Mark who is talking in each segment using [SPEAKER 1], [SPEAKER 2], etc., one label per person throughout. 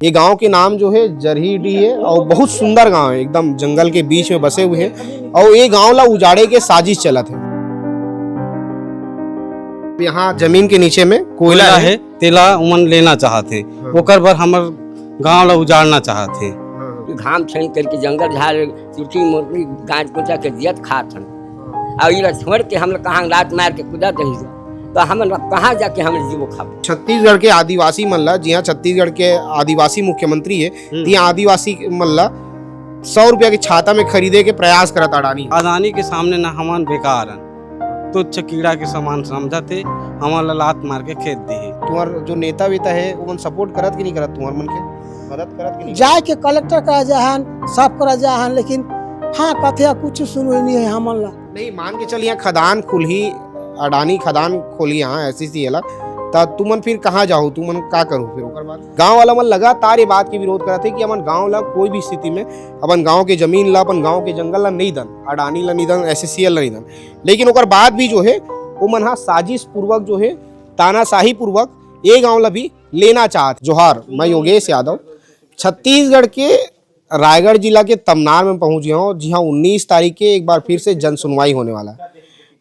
[SPEAKER 1] ये गांव के नाम जो है जरहीडीह है और बहुत सुंदर गांव है, एकदम जंगल के बीच में बसे हुए हैं और ये गांव ला उजाड़े के साजिश चलत है। यहाँ जमीन के नीचे में कोयला है,
[SPEAKER 2] तेला उमन लेना चाहते ओकर बर हमर गांव ला उजाड़ना चाहते।
[SPEAKER 3] घाम छान करके जंगल झाड़ चुटी मुर्गी गांठ कुचा के दियत खात हन और ये छोड़ के हम लोग कहाँ रात मार के कूदा रही तो हम कहाँ जाके हम जीवो खा।
[SPEAKER 1] छत्तीसगढ़ के आदिवासी मल्ला जी हाँ, छत्तीसगढ़ के आदिवासी मुख्यमंत्री है, यहाँ आदिवासी मल्ला 100 रुपया की छाता में खरीदे के प्रयास करता अडानी
[SPEAKER 2] के सामने ना हमान बेकार हन तो कीड़ा के सामान समझते हमारा लात मार के खेत दी।
[SPEAKER 1] तुम्हार जो नेता वेता है वो मन सपोर्ट करत कि नहीं करत, तुम्हार मन के मदद करत कि नहीं?
[SPEAKER 4] जाए के कलेक्टर करा जाहन सब करा जाहन लेकिन हाँ कथिया कुछ सुनो नहीं है हमन ला।
[SPEAKER 1] नहीं मान के चल यहाँ खदान खुली, अडानी खदान खोली यहाँ ऐसी ला ता तुमन फिर कहाँ जाओ, तुमन का करो फिर ओकर बाद? गांव वाला मन लगातार ये बात के विरोध करते कि अपन गांव ला कोई भी स्थिति में अपन गांव के जमीन ला, अपन गांव के जंगल ला नहीं दन, अडानी ला नहीं दन, SCCL ला नहीं दन। लेकिन ओकर बाद भी जो है वो मन हाँ साजिश पूर्वक जो है तानाशाही पूर्वक ये गाँव ला भी लेना चाहते। जोहार, मैं योगेश यादव छत्तीसगढ़ के रायगढ़ जिला के तमनार में पहुंच गया हूँ। जी हाँ, 19 तारीख के एक बार फिर से जन सुनवाई होने वाला है।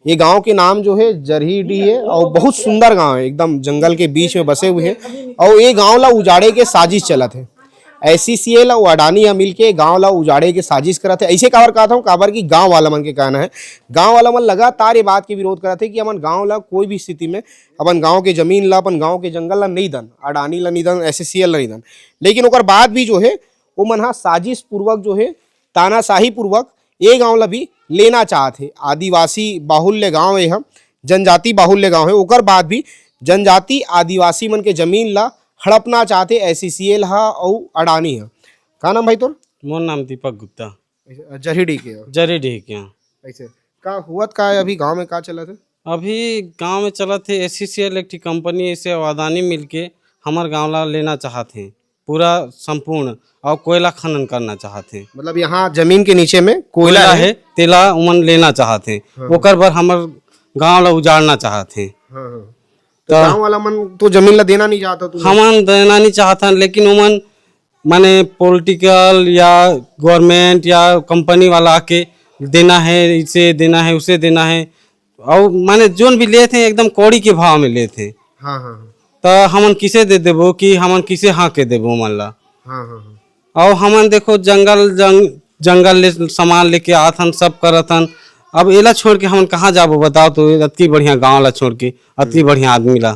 [SPEAKER 1] ये गांव के नाम जो है जरहीडीह है और बहुत सुंदर गांव है, एकदम जंगल के बीच में बसे हुए हैं और ये गांव ला उजाड़े के साजिश चलत है। SCCL और अडानी मिल के गाँव ला उजाड़े के साजिश करते। ऐसे काबर कहता हूँ काबर की गाँव वाला मन के कहना है, गाँव वाला मन लगातार ये बात के विरोध करते कि अपन गाँव ला कोई भी स्थिति में अपन गाँव के जमीन ला, अपन गाँव के जंगल ला नहीं दन, अडानी ला नहीं दन, SCCL ला नहीं दन। लेकिन ओकर बाद भी जो है वो मन हाँ साजिश पूर्वक जो है तानाशाही पूर्वक ये गाँव ला भी लेना चाहते। आदिवासी बाहुल्य गांव है, हम जनजाति बाहुल्य गांव है, ओकर बाद भी जनजाति आदिवासी मन के जमीन ला हड़पना चाहते SCCL हा और अडानी हा। का नाम भाई तोर?
[SPEAKER 2] मोर नाम दीपक गुप्ता,
[SPEAKER 1] जरहीडीह के। ऐसे का हुआत का है अभी गांव में का चला थे?
[SPEAKER 2] अभी गांव में चला थे SCCL एक कंपनी से अडानी मिलके हमार गांव ला लेना चाहते पूरा संपूर्ण और कोयला खनन करना चाहते।
[SPEAKER 1] मतलब यहाँ जमीन के नीचे में कोयला है,
[SPEAKER 2] तेला उमन लेना चाहते ओकर बर हमर गांव ला उजाड़ना चाहते।
[SPEAKER 1] तो गांव वाला मन तो जमीन ला देना नहीं चाहता,
[SPEAKER 2] हमन देना नहीं चाहता, लेकिन उमन माने पॉलिटिकल या गवर्नमेंट या कंपनी वाला आके देना है, इसे देना है, उसे देना है और माने जोन भी लेते एकदम कौड़ी के भाव में लेते। तो हमन किसे दे देबो कि हमन किसे हाँ के देबो मन ला। और हमन देखो जंगल ले सामान लेके आथन, सब करथन। अब एला छोड़ के हमन कहाँ जाबो बताओ? तो अति बढ़िया गांव ला छोड़ के अति बढ़िया आदमी ला।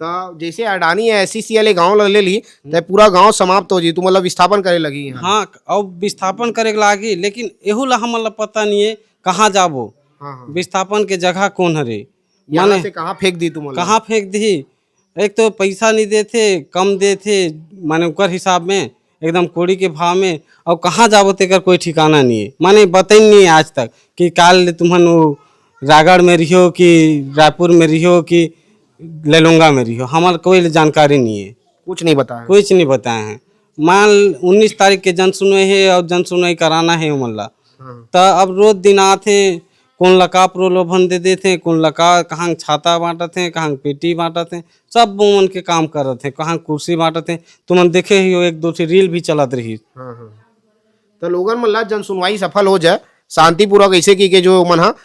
[SPEAKER 1] तो जैसे अडानी है SCCL गांव ला ले ली तो पूरा गांव समाप्त हो जी, तू मतलब विस्थापन करे लगी?
[SPEAKER 2] हाँ, और विस्थापन करे लागी, लेकिन एहू ला हमन ला पता नहीं है कहाँ जाबो। विस्थापन के जगह कौन हरे,
[SPEAKER 1] माने कहाँ फेंक दी तुम?
[SPEAKER 2] कहाँ फेंक दी? एक तो पैसा नहीं देते, कम देते माने ओकर हिसाब में एकदम कोड़ी के भाव में, और कहाँ जाबो तेकर कोई ठिकाना नहीं है। माने बताई नहीं है आज तक कि काल तुमन रायगढ़ में रहियो कि रायपुर में रहियो कि ललोंगा में रहियो, हमारे कोई जानकारी नहीं है,
[SPEAKER 1] कुछ नहीं बताया,
[SPEAKER 2] कुछ नहीं बताए हैं। मान 19 तारीख के जन सुनवाई है और जन सुनवाई कराना है उमला। तो अब रोज दिन आते, कौन लका प्रलोभन दे देते, कौन लका कहाँ छाता बांटते हैं, कहाँ पेटी बांटते हैं, सब उमन के काम करते हैं, कहाँ कुर्सी बांटते हैं। तुमन देखे ही हो, 1-2 रील भी चलत रही।
[SPEAKER 1] तो लोगन मन ला जन सुनवाई सफल हो जाए शांतिपूर्वक ऐसे की जो मन हाँ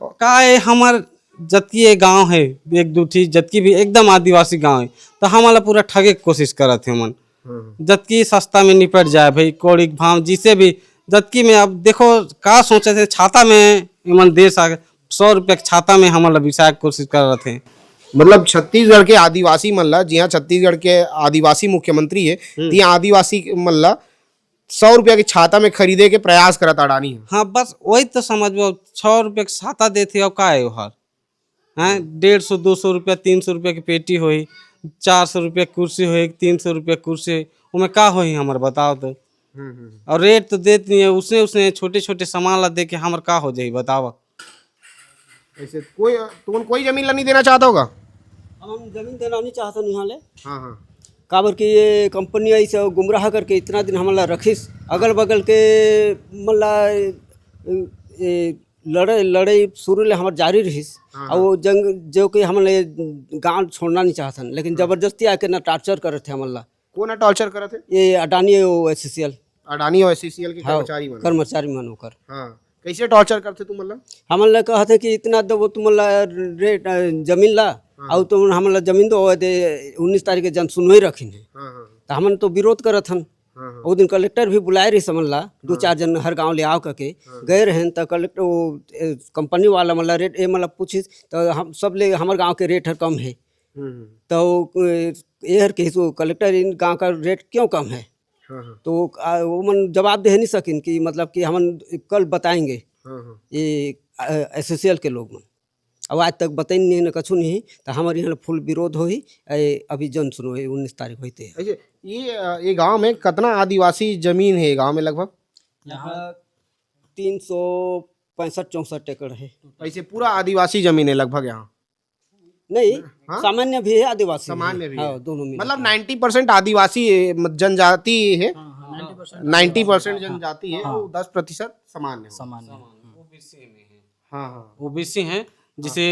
[SPEAKER 2] का है हमार जतकी गांव है 1-2 जतकी भी एकदम आदिवासी गांव है, तो हमारा पूरा ठगे कोशिश करते हैं मन। जतकी सस्ता में निपट जाए भाई, कौड़ी भाव जिसे भी जतकी में। अब देखो का सोचे थे, छाता में इमन देश आ 100 रुपया छाता में हमारा विषय कोशिश कर रहे थे।
[SPEAKER 1] मतलब छत्तीसगढ़ के आदिवासी मल्ला जी हाँ, छत्तीसगढ़ के आदिवासी मुख्यमंत्री है, यहाँ आदिवासी मल्ला 100 रुपया की छाता में खरीदे के प्रयास करता अडानी।
[SPEAKER 2] हाँ, बस वही तो समझो, 100 रुपया की छाता देते और का है हर हैं 150-200 रुपया 300 रुपया की पेटी होई, 400 रुपया कुर्सी होई, 300 रुपया कुर्सी, उनमें का होई हमारे बताओ तो। और रेट तो देती नहीं है, उसने छोटे छोटे सामान ला दे के हमारे का हो जाए बताओ?
[SPEAKER 1] ऐसे कोई जमीन ला नहीं देना चाहता होगा?
[SPEAKER 4] हम जमीन देना नहीं चाहते नहीं ले।
[SPEAKER 1] हाँ।
[SPEAKER 4] काबर की ये कंपनी ऐसे गुमराह करके इतना दिन हमला रखिस, अगल बगल के मतलब
[SPEAKER 5] लड़ाई शुरू ले हमार जारी रही। और वो जंग जो कि हमने गांव छोड़ना नहीं चाहतन, लेकिन जबरदस्ती आके ना टॉर्चर करे थे हमला।
[SPEAKER 1] कौन टॉर्चर करे थे?
[SPEAKER 5] ये अडानी SCCL
[SPEAKER 1] अडानी और SCCL के कर्मचारी मन।
[SPEAKER 5] कर्मचारी मन होकर
[SPEAKER 1] हाँ, कैसे टॉर्चर करते तुम मतलब?
[SPEAKER 5] हमला कहते कि इतना दो तुमला रेट जमीन ला और तुम हमला जमीन दो 19 तारीख के जन सुनवाई रखी है। तो हमन तो विरोध करत हन। वो दिन कलेक्टर भी बुलाए रही समझला, 2-4 जन हर गांव ले आओ करके गए रहे। तो कलेक्टर वो कंपनी वाला मतलब रेट ये मतलब पूछी तो हम सब ले हमारे गांव के रेट हर कम है। तो ये हर कही तो कलेक्टर इन गांव का रेट क्यों कम है? तो वो मन जवाब दे नहीं सकिन कि मतलब कि हम कल बताएंगे ये SCCL के लोग मन। अब आज तक बताई नहीं न कछु नहीं। तो हमारे यहाँ फुल विरोध हो ही अभी जन सुनो 19 तारीख होते हैं।
[SPEAKER 1] अच्छा, ये गांव में कितना आदिवासी जमीन है? गांव में लगभग
[SPEAKER 5] यहाँ 365-64 एकड़ है।
[SPEAKER 1] ऐसे पूरा आदिवासी जमीन है लगभग यहाँ?
[SPEAKER 5] नहीं, सामान्य भी है, आदिवासी
[SPEAKER 1] सामान्य भी है।
[SPEAKER 5] हाँ, दोनों मिला।
[SPEAKER 1] मतलब 90% आदिवासी जनजाति है, 90% जनजाति है, वो 10% सामान्य है। हाँ हाँ,
[SPEAKER 2] ओबीसी हैं, जिसे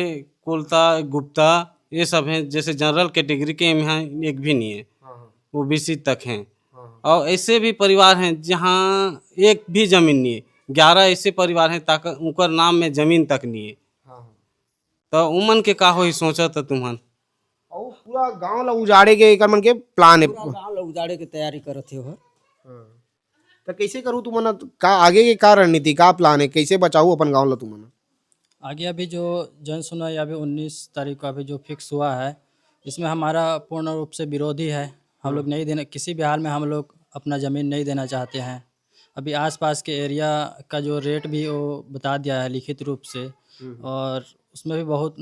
[SPEAKER 2] कोलता गुप्ता ये सब हैं। जैसे जनरल कैटेगरी के यहाँ एक भी नहीं है, ओबीसी तक हैं। और ऐसे भी परिवार हैं जहाँ एक भी जमीन नहीं है। 11 ऐसे परिवार हैं ताकि उनका नाम में जमीन तक नहीं है। तो उमन के का हो ही सोचा था तुम्हान?
[SPEAKER 1] और पूरा गांव ला उजाड़े के एक मन के प्लान है।
[SPEAKER 5] पूरा गाँव लोग उजाड़े की तैयारी करते हो।
[SPEAKER 1] तो कैसे करूँ तुमन? का आगे के का रणनीति, का प्लान है? कैसे बचाऊ अपन गांव ला तुमन?
[SPEAKER 6] आगे अभी जो जन सुनवाई अभी 19 तारीख को अभी जो फिक्स हुआ है, इसमें हमारा पूर्ण रूप से विरोधी है। हम लोग नहीं देना, किसी भी हाल में हम लोग अपना ज़मीन नहीं देना चाहते हैं। अभी आसपास के एरिया का जो रेट भी वो बता दिया है लिखित रूप से, और उसमें भी बहुत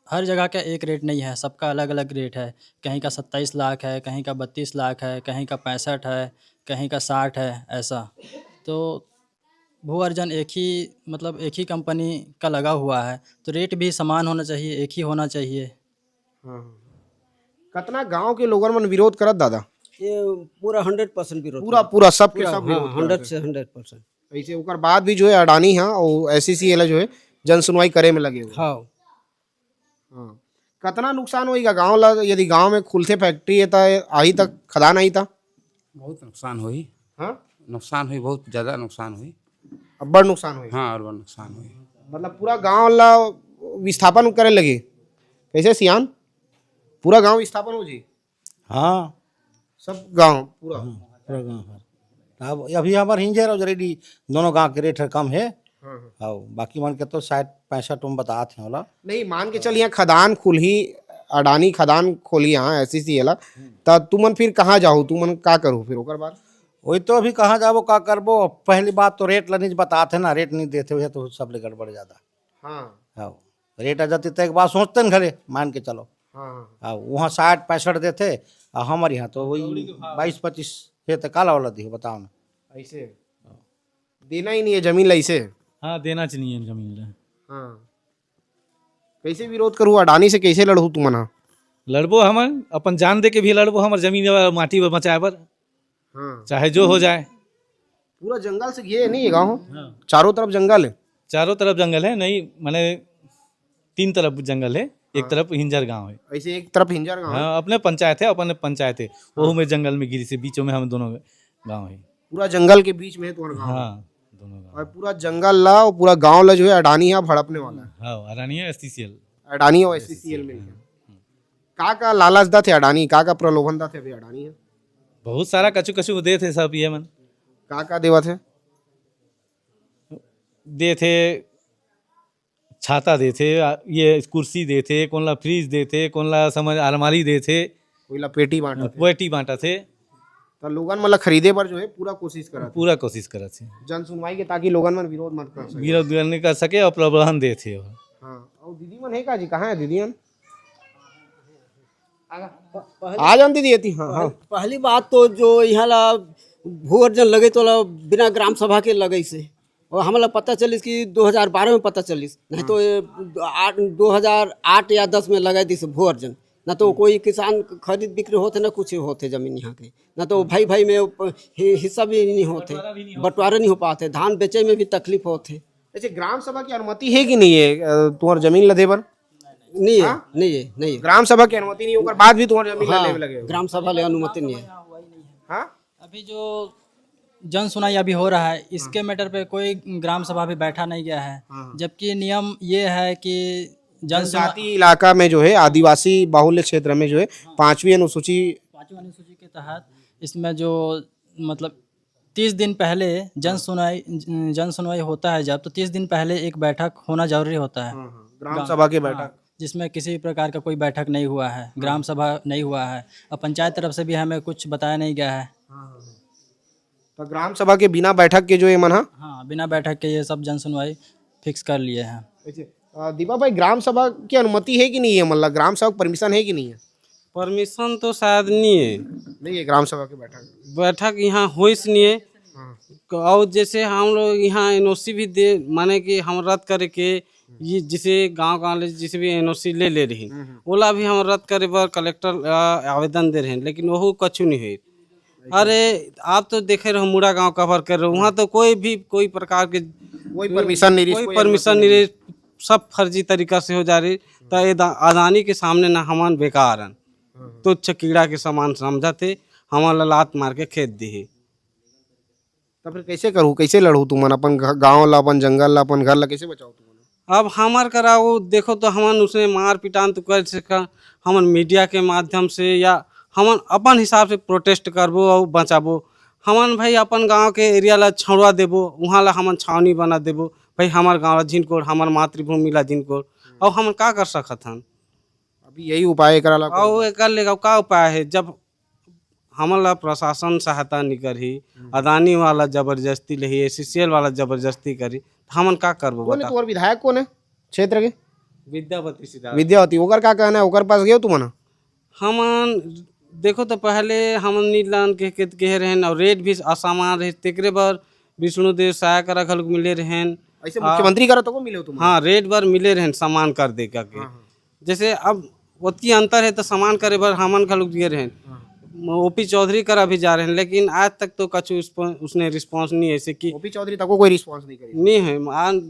[SPEAKER 6] हर जगह का एक रेट नहीं है, सबका अलग अलग रेट है। कहीं का 27 लाख है, कहीं का 32 लाख है, कहीं का 65 है, कहीं का 60 है, ऐसा। तो भू अर्जन एक ही कंपनी का लगा हुआ है, तो रेट भी समान होना चाहिए, एक ही होना चाहिए।
[SPEAKER 1] कितना गांव के लोगन मन विरोध करत दादा?
[SPEAKER 5] ये पूरा 100% विरोध,
[SPEAKER 1] पूरा सबके सब विरोध करत
[SPEAKER 5] 100 से 100%।
[SPEAKER 1] है। ऐसे ओकर बाद भी जो है अडानी है और SCCL जो है जन सुनवाई करे में लगे हुए।
[SPEAKER 5] हाँ,
[SPEAKER 1] हाँ, कितना नुकसान होगा गांव ला यदि गांव में खुलते फैक्ट्री है? तो आई तक खदान आई था
[SPEAKER 7] बहुत नुकसान हुई।
[SPEAKER 1] हाँ,
[SPEAKER 7] नुकसान हुई, बहुत ज़्यादा नुकसान हुई।
[SPEAKER 1] अब्बड़ नुकसान हुई।
[SPEAKER 7] हाँ, और बड़ा नुकसान हुई।
[SPEAKER 1] मतलब पूरा गांव ला विस्थापन करे लगे? कैसे सियान? पूरा गांव विस्थापन हो जी?
[SPEAKER 8] हाँ,
[SPEAKER 1] सब गांव पूरा?
[SPEAKER 8] पूरा गाँव है। अब अभी हमारे हिंजर और जरेडी दोनों गांव के रेट है कम है। और बाकी मान के तो 60-65 तुम बता थे होला।
[SPEAKER 1] नहीं, मान के चल यहाँ खदान खुली, अडानी खदान खोली यहाँ SCCL, तो तुमन फिर कहाँ जाओ? तुमन का करो फिर ओकर बाद?
[SPEAKER 8] वही तो अभी कहाँ जाबो का करबो? पहली बात तो रेट नहीं बताते ना, रेट नहीं देते हुए तो सब ले गड़बड़ ज़्यादा। हाँ, रेट आ जाती तो एक बात सोचते न घरे, मान के चलो। हाँ, वहाँ 60-65 देते और हमारे यहाँ तो वही 22-25 है। तो काला वाला दी बताओ ना।
[SPEAKER 1] ऐसे देना ही नहीं है जमीन ला ऐसे?
[SPEAKER 9] हाँ, देना चाहिए जमीन ले।
[SPEAKER 1] हाँ, कैसे विरोध करूँ? अडानी से कैसे लड़ू तुमन? हाँ,
[SPEAKER 9] लड़बो हमन अपन जान दे के भी लड़बो, हमर जमीन माटी पर बचाए बर, चाहे जो हो जाए।
[SPEAKER 1] पूरा जंगल से घिरे नहीं है गाँव? चारों तरफ जंगल है?
[SPEAKER 9] चारों तरफ जंगल है, नहीं माने 3 तरफ जंगल है, एक तरफ हिंजर गांव है।
[SPEAKER 1] ऐसे एक तरफ हिंजर गाँव है?
[SPEAKER 9] हाँ, अपने पंचायत है, अपने पंचायत है, वो में जंगल में गिरी से बीचों में हम दोनों गांव है।
[SPEAKER 1] पूरा जंगल के बीच में है तुम्हारा गाँव?
[SPEAKER 9] हाँ, दोनों गांव।
[SPEAKER 1] और पूरा जंगल ला और पूरा गांव ला जो है अडानी यहाँ भड़पने वाला है।
[SPEAKER 9] हाँ, अडानी है SCCL।
[SPEAKER 1] अडानी और SCCL में का लालच दा थे अडानी? का प्रलोभन दा थे अभी अडानी है?
[SPEAKER 9] बहुत सारा कछु कछु दे थे सब ये मन।
[SPEAKER 1] का देवा थे?
[SPEAKER 9] दे थे छाता दे थे, ये कुर्सी दे थे, कौन ला फ्रिज दे थे, कौन ला समझ अलमारी दे थे,
[SPEAKER 1] कोई ला पेटी बांटा थे।
[SPEAKER 9] पेटी बांटा थे।
[SPEAKER 1] तो लोगन मतलब खरीदे पर जो है पूरा कोशिश करा थे।
[SPEAKER 9] पूरा कोशिश करा थे
[SPEAKER 1] जन सुनवाई के, ताकि लोगन मन विरोध मत कर सके।
[SPEAKER 9] विरोध नहीं कर सके और प्रलोभन दे थे।
[SPEAKER 1] हाँ, और दीदी मन है का जी? कहाँ है दीदी मन? आ जान दीदी थी। हाँ हाँ,
[SPEAKER 5] पहली बात तो जो यहाँ ला भू अर्जन लगे तो ला बिना ग्राम सभा के लगे से, और हमारा पता चलिस कि 2012 में पता चलिस, नहीं तो 2008 या 10 में लगाई दी भू अर्जन। ना तो कोई किसान खरीद बिक्री होते, ना कुछ होते जमीन यहाँ के, ना तो भाई भाई में हिस्सा भी नहीं होते, बंटवारे नहीं हो पाते, धान बेचे में भी तकलीफ होते।
[SPEAKER 1] ऐसे ग्राम सभा की अनुमति है कि नहीं है तुम्हारी जमीन लदे पर?
[SPEAKER 5] नहीं है, नहीं है, नहीं है।
[SPEAKER 1] ग्राम सभा की अनुमति नहीं होकर बाद भी तुम्हारी जमीन लदे में लगे हो?
[SPEAKER 5] ग्राम सभा ले अनुमति नहीं है।
[SPEAKER 1] हाँ?
[SPEAKER 6] अभी जो जन सुनाई अभी हो रहा है इसके मैटर पे कोई ग्राम सभा भी बैठा नहीं गया है, जबकि नियम ये है कि
[SPEAKER 1] जनजाति इलाका में जो है आदिवासी बाहुल्य क्षेत्र में जो है 5वीं अनुसूची
[SPEAKER 6] के तहत इसमें जो मतलब 30 दिन पहले जन सुनवाई होता है जब, तो 30 दिन पहले एक बैठक होना जरूरी होता है
[SPEAKER 1] ग्राम सभा की बैठक,
[SPEAKER 6] जिसमें किसी प्रकार का कोई बैठक नहीं हुआ है, ग्राम सभा नहीं हुआ है और पंचायत तरफ से भी हमें कुछ बताया नहीं गया है।
[SPEAKER 1] तो ग्राम सभा के बिना बैठक के जो है मना?
[SPEAKER 6] हाँ, बिना बैठक के ये सब जन सुनवाई फिक्स कर लिए हैं।
[SPEAKER 1] दीपा भाई, ग्राम सभा की अनुमति है कि नहीं है? मतलब ग्राम सभा परमिशन है कि नहीं है?
[SPEAKER 2] परमिशन तो शायद नहीं है,
[SPEAKER 1] नहीं है ग्राम सभा की
[SPEAKER 2] बैठक यहाँ हो नहीं है। और जैसे हम लोग यहाँ एनओसी भी दे माने कि हम रद्द करे के ये जिसे गांव जिसे भी एनओसी ले रही ओला भी हम रद्द करे पर कलेक्टर आवेदन दे रहे हैं, लेकिन वो कछु नहीं हुई। अरे आप तो देखे रहो मुड़ा गांव कवर कर रहे हो, वहाँ तो कोई प्रकार के
[SPEAKER 1] कोई परमिशन नहीं
[SPEAKER 2] रही, सब फर्जी तरीका से हो जा रही। तो ये अदानी के सामने ना हमान बेकार हन, तो कीड़ा के समान समझते हमारा लात मार के खेत दी।
[SPEAKER 1] तो फिर कैसे करूँ, कैसे लड़ू तुमन अपन गाँव ला, अपन जंगल ला, अपन घर ला कैसे बचाओ तुमन?
[SPEAKER 2] अब हमार कराओ देखो तो हमन उसने मार पिटान तो कर सका, हमन मीडिया के माध्यम से या हमन अपन हिसाब से प्रोटेस्ट करबो और बचाबो। हमन भाई अपन गांव के एरिया ला छौड़ा देबो, वहाँ ला हमन छावनी बना देबो भाई, हमार गाँव ला जिनकोर हमार मातृभूमि ला जिनकोर, और हम का कर सकत हन?
[SPEAKER 1] अभी यही उपाय करा ला
[SPEAKER 2] और कर लेगा का उपाय है? जब हमला प्रशासन सहायता नहीं करी, अदानी वाला जबरदस्ती लही, एसीसीएल वाला जबरदस्ती करी, हमन का करबो?
[SPEAKER 1] कौन है तुम्हारे विधायक? कौन है क्षेत्र के?
[SPEAKER 2] विद्यावती सिद्धार्थ।
[SPEAKER 1] विद्यावती, ओकर का कहना है? ओकर पास गए तुमन?
[SPEAKER 2] हमन देखो तो पहले हमन नीलान कह रहन और रेट भी असामान रहे, तेकरे बार विष्णुदेव सहाय करा खलक मिले रहन।
[SPEAKER 1] ऐसे मुख्यमंत्री करा तो को मिले हो तुम?
[SPEAKER 2] हाँ, रेट बार मिले रहन सामान कर दे के। जैसे अब ओती अंतर है तो सामान करे बार हमन खलक दिए रहन। ओपी चौधरी करा भी जा रहे हैं, लेकिन आज तक तो कछु उसने रिस्पांस नहीं है। ऐसे कि
[SPEAKER 1] ओपी चौधरी तक को कोई रिस्पांस नहीं
[SPEAKER 2] है,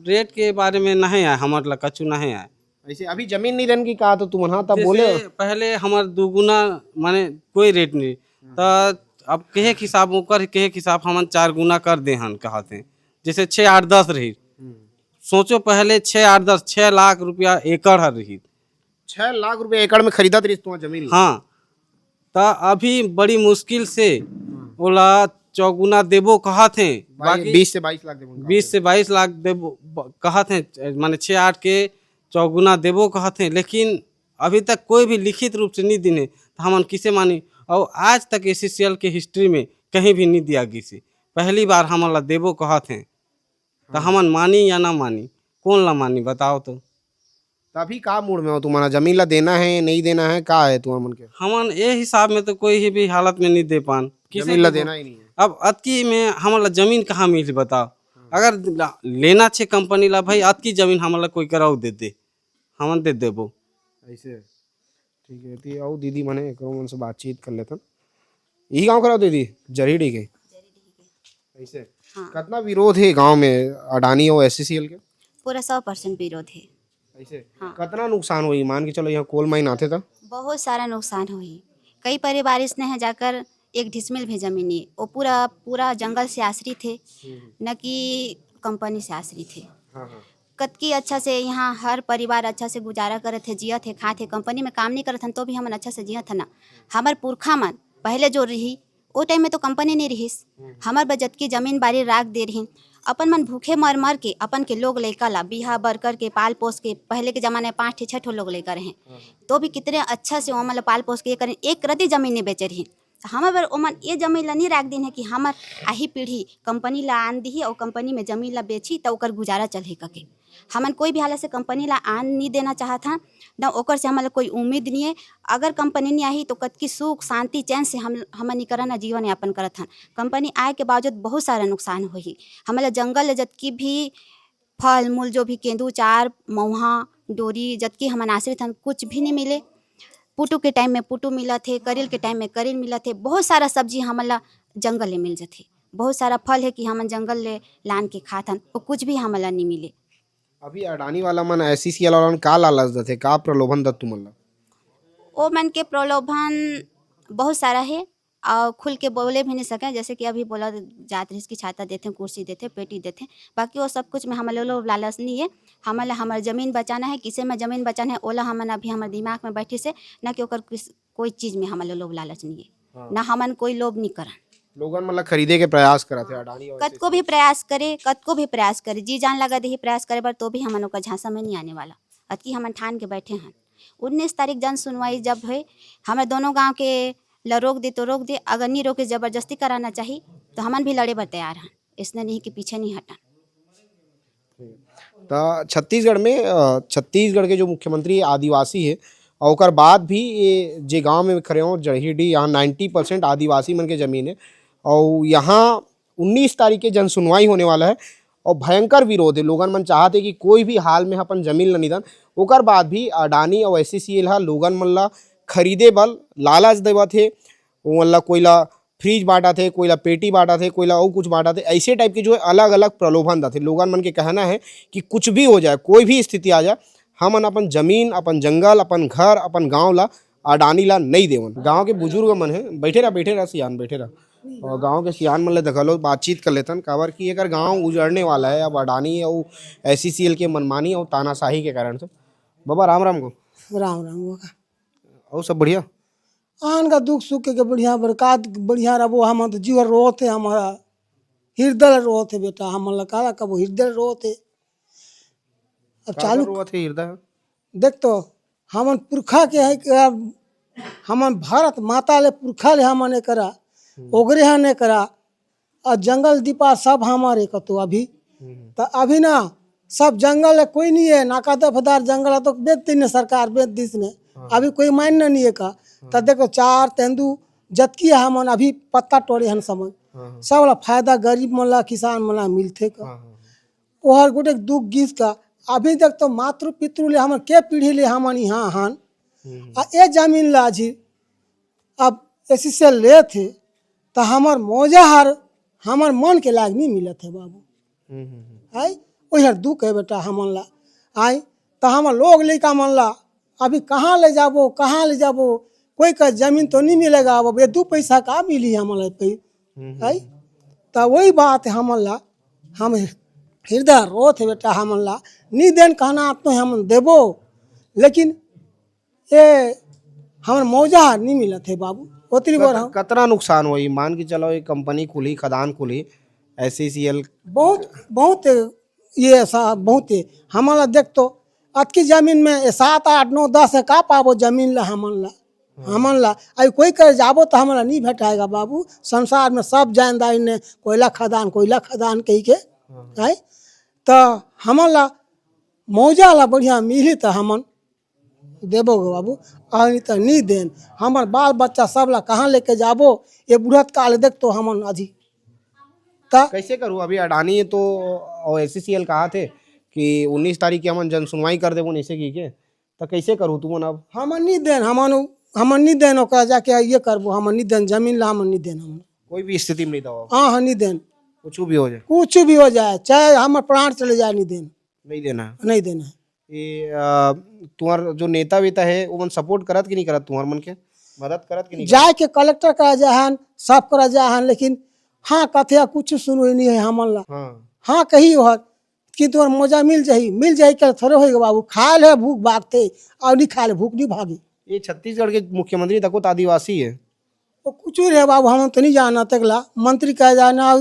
[SPEAKER 2] रेट के बारे में नहीं आया हमारे ला, कछु नहीं आया।
[SPEAKER 1] ऐसे अभी जमीन नहीं रहने की कहा तो तुम तब बोले
[SPEAKER 2] पहले हमारे दुगुना माने कोई रेट नहीं, तो अब कहे हिसाब ओकर कहे हिसाब हमन 4 गुना कर दे हन कहते। जैसे 6, 8, 10 रही, सोचो पहले 6, 8, 10 6 लाख रुपया एकड़ रही।
[SPEAKER 1] 6 लाख रुपया एकड़ में खरीदा रही तुम्हारी जमीन?
[SPEAKER 2] हाँ, तो अभी बड़ी मुश्किल से ओला 4 गुना देबो कहा थे, बाकी
[SPEAKER 1] 20 से 22 लाख देबो,
[SPEAKER 2] 20 से 22 लाख देबो कहा थे, माने 6, 8 के 4 गुना देबो कहा थे, लेकिन अभी तक कोई भी लिखित रूप से नहीं दिने, तो हमन किसे मानी? और आज तक एसीसीएल के हिस्ट्री में कहीं भी नहीं दिया किसी, पहली बार हमला देबो कहा थे, तो हमन मानी या ना मानी? कौन ला मानी बताओ तो?
[SPEAKER 1] अभी का मूड में हो तुम्हारा? जमीन ला देना है नहीं देना है, का है तुम्हारे मन के?
[SPEAKER 2] हमन ये हिसाब में तो कोई भी हालत में नहीं दे पान,
[SPEAKER 1] जमीन ला देना ही नहीं है।
[SPEAKER 2] अब अतकी में हमारा जमीन कहाँ मिली बताओ? अगर लेना छे कंपनी ला भाई, अतकी जमीन हमारा कोई कराओ दे हमन दे देबो।
[SPEAKER 1] ऐसे ठीक है, ती आओ दीदी मने एक मन से बातचीत कर लेते। यही गांव कराओ दीदी, जरीडी के? ऐसे कितना विरोध है गांव में अडानी और एससीसीएल के?
[SPEAKER 10] पूरा 100% विरोध है।
[SPEAKER 1] ऐसे कितना नुकसान हुई? मान के चलो यहाँ कोल माइन आते था,
[SPEAKER 10] बहुत सारा नुकसान हुई। कई परिवार इसने है जाकर 1 डिसमिल भी जमीन नहीं, वो पूरा जंगल से आश्रित थे, न कि कंपनी से आश्रित थे। कतकी अच्छा से यहाँ हर परिवार अच्छा से गुजारा करे थे, जिया थे, खा थे। कंपनी में काम नहीं करत हन तो भी हमन अच्छा से जिया था ना। हमार पुरखा मन पहले जो रही वो टाइम में तो कंपनी नहीं रहीस, हमार बजट की जमीन बाड़ी राख दे रही। अपन मन भूखे मर के अपन के लोग लड़का ला बिहा बर कर के पाल पोस के, पहले के ज़माने में 5 6 लोग लड़का रहे, तो भी कितने अच्छा से ओमन पाल पोस के करें, एक रती जमीन नहीं बेचे रही। हमारे ओमन ये जमीन ला नहीं राख दिन है कि हमार आही पीढ़ी कंपनी ला आन दी और कंपनी में जमीन ला बेची तो ओकर गुजारा चले के। हमन कोई भी हालत से कंपनी ला आन नहीं देना चाहत हन, न ओकर से हमारा कोई उम्मीद नहीं है। अगर कंपनी नहीं आई तो कतकी सुख शांति चैन से हमन निकरना जीवन यापन करत हन। कंपनी आए के बावजूद बहुत सारा नुकसान हुई। हमारा जंगल जतकी भी फल मूल जो भी केंदू चार महुआ डोरी जतकी हमन आश्रित हन, कुछ भी नहीं मिले। पुटू के टाइम में पुटू मिला थे, करेल के टाइम में करेल मिला थे, बहुत सारा सब्जी हमला जंगल में मिल जाते। बहुत सारा फल है कि हमन जंगल ले लान के खाथन वो कुछ भी हमला नहीं मिले।
[SPEAKER 1] अभी अडानी वाला मन एससीसीएल वाला मन का लालच देथे, का प्रलोभन दत तुमन ला?
[SPEAKER 10] वो मन के प्रलोभन बहुत सारा है और खुल के बोले भी नहीं सके, जैसे कि अभी बोला जात रही की छाता देते, कुर्सी देते, पेटी देते, बाकी वो सब कुछ में हमारे लोग लालच नहीं है। हमारा हमार जमीन बचाना है, किसे में जमीन बचाना है ओला हमन अभी हमारे दिमाग में बैठी से ना कि ओकर कोई चीज़ में हमारे लोग लालच नहीं है, ना हमन कोई लोभ नहीं करन।
[SPEAKER 1] लोगन मतलब खरीदे के प्रयास करते अडानी और
[SPEAKER 10] कत को भी प्रयास करे जी जान लगा दे प्रयास करे बर तो भी हमन का झांसा में नहीं आने वाला। अति हमन ठान के बैठे हैं 19 तारीख जन सुनवाई जब है हमें दोनों गांव के ल रोक दे तो रोक दे, अगर नहीं रोके जबरदस्ती कराना चाहिए तो हमन भी लड़े बर तैयार हैं, इसने नहीं कि पीछे नहीं हटा।
[SPEAKER 1] तो छत्तीसगढ़ के जो मुख्यमंत्री आदिवासी है और ओकर बाद भी ये जे गांव में खड़े हो जड़हीडी, यहाँ 90% आदिवासी मन के जमीन है और यहाँ 19 तारीख के जन सुनवाई होने वाला है और भयंकर विरोध है। लोगन मन चाहते कि कोई भी हाल में अपन जमीन ल निधन, ओकर बाद भी अडानी और एससीसीएल हा लोगन मन ला खरीदे बल लालच देवत है। वो मन ला कोईला फ्रिज बांटा थे, कोईला पेटी बांटा थे, कोईला और कुछ बांटा थे, ऐसे टाइप के जो है अलग अलग प्रलोभन देते। लोगन मन के कहना है कि कुछ भी हो जाए, कोई भी स्थिति आ जाए, हमन अपन जमीन, अपन जंगल, अपन घर, अपन गाँव ला अडानी ला नहीं देवन। गाँव के बुजुर्ग मन है बैठे रहा सियान बैठे रहा और गांव के सियान मन ले देखलो बातचीत कर लेतन, काबर कि अगर गांव उजड़ने वाला है अब अडानी और एससीसीएल के मनमानी और तानाशाही के कारण से। बाबा राम राम को।
[SPEAKER 4] राम राम होगा
[SPEAKER 1] और सब बढ़िया
[SPEAKER 4] आन का दुख सुख के बढ़िया बरकात बढ़िया रहो। हम तो जीवन रोत है, हमारा हृदय रोत है बेटा, हम काला कब हृदय रोत है। अब चालू
[SPEAKER 1] हुआ थे हृदय
[SPEAKER 4] देख तो हमन पुरखा के है कि हमन भारत माता ले पुरखा ले हमने करा ओगरे यहाँ ने करा और जंगल दीपा सब हमारे का तो अभी तो अभी ना सब जंगल है, कोई नहीं है, नाका दफदार जंगल है तो बेचती ने सरकार बेच दी ने, अभी कोई मायने नहीं है का। तो देखो चार तेंदू जतकी है हमन अभी पत्ता तोड़े हन समझ सब वाला फायदा गरीब मला किसान मला मिलते का ओहर गोटे दुख गीत का। अभी तक तो मातृ पितृ ले हमन के पीढ़ी ले हमन यहाँ हन आ ए जमीन ला जी अब ऐसी से ले थे तो हमार मौजा हार हमार मन के लाग नहीं मिलत है बाबू। आई वही दुख है बेटा हमन ला। आई तो हम लोग लड़का मन ला अभी कहाँ ले जाबो, कहाँ ले जाबो, कोई का जमीन तो नहीं मिलेगा। अब ये 2 पैसा का मिली हमन ला। आई तो वही बात है हमन ला, हम हृदय रोत है बेटा हमन ला नहीं देन कहना तो हम देबो, लेकिन ये हमार मौजा नहीं मिलत है बाबू। उतनी बार हम
[SPEAKER 1] कतना नुकसान हुई, मान के चलो एक कंपनी खुली, खदान खुली, एससीसीएल
[SPEAKER 4] बहुत ये ऐसा बहुत है हमारा। देख तो अतकी जमीन में 7 8 9 10 है का पाबो जमीन ला हमन ला आई कोई कर जाबो तो हमारा नहीं भेटाएगा बाबू। संसार में सब जानदारी ने कोयला खदान कही के आई तो हमन ला मौजा ला बढ़िया मिली तो हमन देबो बाबू, और तो नहीं देन हमार बाल बच्चा सब ला कहाँ लेके जाबो। ये बुढ़त काल देख तो हमन अजी ता
[SPEAKER 1] कैसे करूँ। अभी अडानी तो और एससीसीएल कहा थे कि 19 तारीख की हमन जन सुनवाई कर देबो ऐसे की के, तो कैसे करूँ तुमन? अब
[SPEAKER 4] हमन नहीं देन हमन नहीं देन ओकरा जाके ये करबो, हमन नहीं देन जमीन ला हमन नहीं देन, हमन
[SPEAKER 1] कोई भी स्थिति में नहीं दो।
[SPEAKER 4] हाँ नहीं देन,
[SPEAKER 1] कुछ भी हो जाए,
[SPEAKER 4] कुछ भी हो जाए, चाहे हमार प्राण चले जाए नहीं देन,
[SPEAKER 1] नहीं देना,
[SPEAKER 4] नहीं देना।
[SPEAKER 1] ये तुम्हार जो नेता वेता है वो मन सपोर्ट करत कि नहीं करत, तुम्हार मन के मदद करत कि नहीं?
[SPEAKER 4] जाए के कलेक्टर करा जाहन, सब करा जाहन, लेकिन हाँ कथे कुछ सुनो नहीं है हमन ला। हाँ कही हो कि तुम्हार मौजा मिल जाही क्या थोड़े होगा बाबू। खा ले भूख भागते और नहीं खा ले भूख नहीं भागी।
[SPEAKER 1] ये छत्तीसगढ़ के मुख्यमंत्री तक तो आदिवासी है,
[SPEAKER 4] वो कुछ रहे बाबू, हम तो नहीं जाना तकला मंत्री कह जाना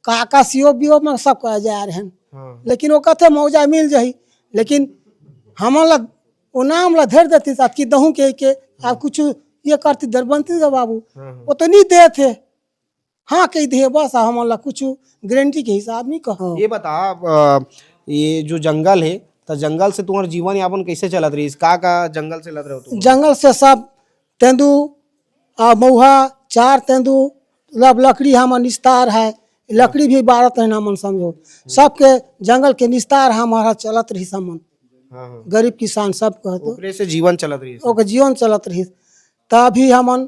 [SPEAKER 4] काका सीओ बीओ में सब कह जा रहे हैं। लेकिन वो कहते मौजा मिल जाही, लेकिन हमारा वो नाम ला धर देती कि दहू के आप कुछ ये करती दरबंती का बाबू, वो तो नहीं दे थे। हाँ कही दे बस हमारा कुछ गारंटी के हिसाब नहीं कहो।
[SPEAKER 1] ये बता ये जो जंगल है तो जंगल से तुम्हारा जीवन यापन कैसे चलत रही? का जंगल से लग रहे हो तुम?
[SPEAKER 4] जंगल से सब तेंदू मऊहा 4 तेंदू लकड़ी हमारा निस्तार है, लकड़ी भी 12 तेना मन समझो, सबके जंगल के निस्तार हमारा चलत रही समन। गरीब किसान सब कहते
[SPEAKER 1] ओकरे से जीवन चलत रही,
[SPEAKER 4] ओके जीवन चलत रही। तभी हमन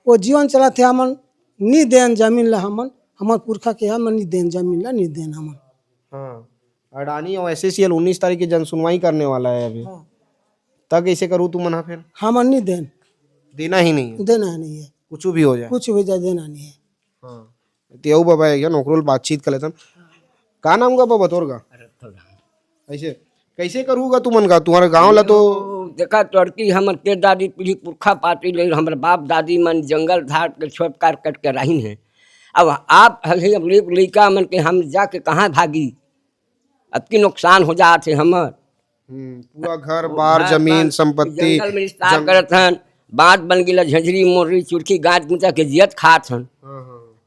[SPEAKER 4] वो जीवन चलत है, हमन नहीं देन जमीन ला हमन हमार पुरखा के हम नहीं देन जमीन ला नहीं देन हमन।
[SPEAKER 1] हाँ अडानी और SACL 19 तारीख की जन सुनवाई करने वाला है अभी। तब कैसे करूँ तू मना फिर?
[SPEAKER 4] हमन नहीं देन,
[SPEAKER 1] देना ही नहीं है,
[SPEAKER 4] देना नहीं है,
[SPEAKER 1] कुछ भी हो जाए।
[SPEAKER 4] कुछ भी जा देना नहीं है।
[SPEAKER 1] हाँ तो बाबा है क्या नौकरोल बातचीत कर लेता का नाम का बाबा तोर का ऐसे कैसे करूँगा तू मन का तुम्हारे गाँव ला तो
[SPEAKER 3] देखा तोड़ती हमर के दादी पीढ़ी पुरखा पार्टी ले हमारे बाप दादी मन जंगल झाड़ के छोप काट कट के रही हैं। अब आप लड़का मन के हम जाके कहाँ भागी, अब की नुकसान हो जाते हमर।
[SPEAKER 1] पूरा घर बार जमीन संपत्ति
[SPEAKER 3] जंगल में विस्तार करत हन, बाँध बन गिला, झंझरी मोररी चुरखी गाछ गुचा के जियत खात हन।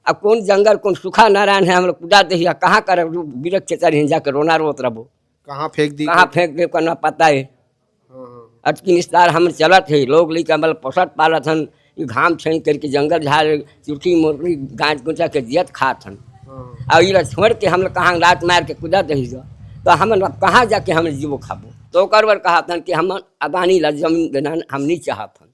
[SPEAKER 3] अब कौन जंगल कौन सूखा नारायण है हम लोग कुदा दहिया कहाँ कर बिरक के चढ़ जाकर रोना रोत रहो,
[SPEAKER 1] कहाँ फेंक दी,
[SPEAKER 3] कहाँ फेंक दे करना पता है। अटकी निस्तार हम चलत है, लोग लइका मतलब पोसत पालत हन, घाम छेड़ करके जंगल झाड़ चुरखी मोररी गाछ गुचा के जियत खात हन। और ये छोड़ के हम लोग कहाँ रात मार के कुदा दही जा, तो हम कहाँ जाके हम जीवो खाबो। तो ओकर बर कहा था कि हम अदानी ला जमीन देना हम नहीं चाहत हन,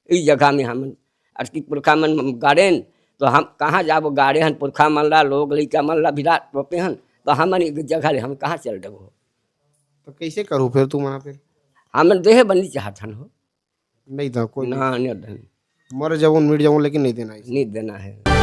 [SPEAKER 3] इस जगह में हम अटकी पुरखा मन गाड़ेन, तो हम कहाँ जाबो गाड़े हन पुरखा मन ला, लोग लइका मन ला विराट रोपे हन, तो हमन एक जगह ले हम कहाँ चल देबो।
[SPEAKER 1] तो कैसे करूँ फिर तू मना फिर?
[SPEAKER 3] हम देहे बनी चाहत हन हो,
[SPEAKER 1] नहीं था कोई
[SPEAKER 3] ना नहीं
[SPEAKER 1] मर जाऊँ मिट जाऊँ लेकिन नहीं देना है।
[SPEAKER 3] नहीं देना है।